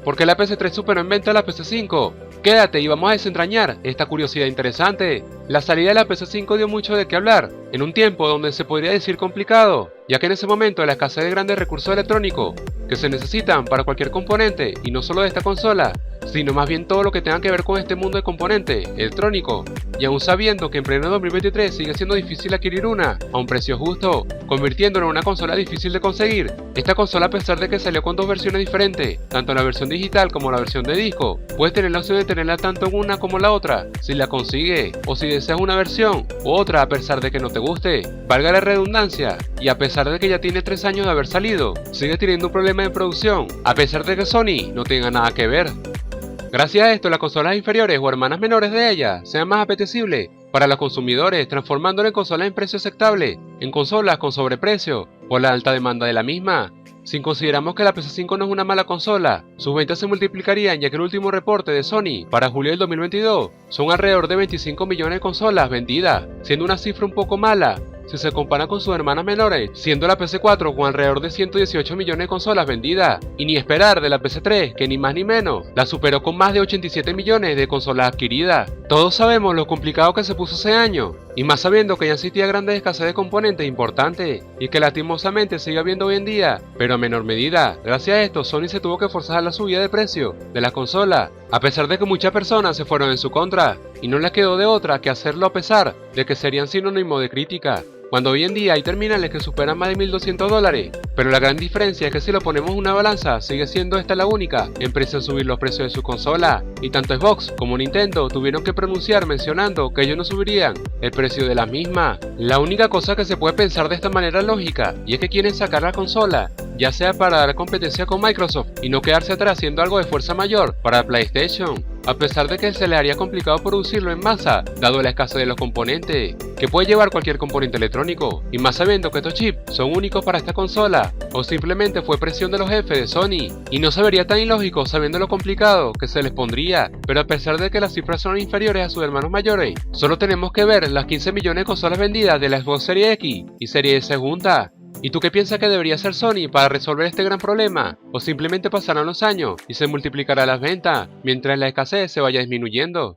¿Por qué la PS3 superó en venta a la PS5? Quédate y vamos a desentrañar esta curiosidad interesante. La salida de la PS5 dio mucho de qué hablar, en un tiempo donde se podría decir complicado, ya que en ese momento la escasez de grandes recursos electrónicos que se necesitan para cualquier componente, y no solo de esta consola, sino más bien todo lo que tenga que ver con este mundo de componentes electrónicos, y aún sabiendo que en pleno 2023 sigue siendo difícil adquirir una a un precio justo, convirtiéndola en una consola difícil de conseguir. Esta consola, a pesar de que salió con dos versiones diferentes, tanto la versión digital como la versión de disco, puedes tener la opción de tenerla tanto en una como en la otra, si la consigues, o si deseas una versión u otra a pesar de que no te guste. Valga la redundancia, y a pesar de que ya tiene 3 años de haber salido, sigue teniendo un problema de producción, a pesar de que Sony no tenga nada que ver. Gracias a esto, las consolas inferiores o hermanas menores de ellas sean más apetecibles para los consumidores, transformándolas en consolas en precio aceptable, en consolas con sobreprecio, por la alta demanda de la misma. Si consideramos que la PS5 no es una mala consola, sus ventas se multiplicarían, ya que el último reporte de Sony para julio del 2022 son alrededor de 25 millones de consolas vendidas, siendo una cifra un poco mala si se compara con sus hermanas menores, siendo la PS4 con alrededor de 118 millones de consolas vendidas, y ni esperar de la PS3, que ni más ni menos, la superó con más de 87 millones de consolas adquiridas. Todos sabemos lo complicado que se puso ese año, y más sabiendo que ya existía grandes escasez de componentes importantes, y que lastimosamente sigue habiendo hoy en día, pero a menor medida. Gracias a esto, Sony se tuvo que forzar la subida de precio de la consola, a pesar de que muchas personas se fueron en su contra, y no les quedó de otra que hacerlo a pesar de que serían sinónimo de crítica, cuando hoy en día hay terminales que superan más de $1.200, pero la gran diferencia es que si lo ponemos en una balanza, sigue siendo esta la única en precio en subir los precios de su consola, y tanto Xbox como Nintendo tuvieron que pronunciar mencionando que ellos no subirían el precio de la misma. La única cosa que se puede pensar de esta manera lógica, y es que quieren sacar la consola, ya sea para dar competencia con Microsoft y no quedarse atrás haciendo algo de fuerza mayor para PlayStation, a pesar de que se le haría complicado producirlo en masa, dado la escasez de los componentes, que puede llevar cualquier componente electrónico, y más sabiendo que estos chips son únicos para esta consola, o simplemente fue presión de los jefes de Sony, y no se vería tan ilógico sabiendo lo complicado que se les pondría, pero a pesar de que las cifras son inferiores a sus hermanos mayores, solo tenemos que ver las 15 millones de consolas vendidas de la Xbox Series X y Series S juntas. ¿Y tú qué piensas que debería hacer Sony para resolver este gran problema? ¿O simplemente pasarán los años y se multiplicarán las ventas, mientras la escasez se vaya disminuyendo?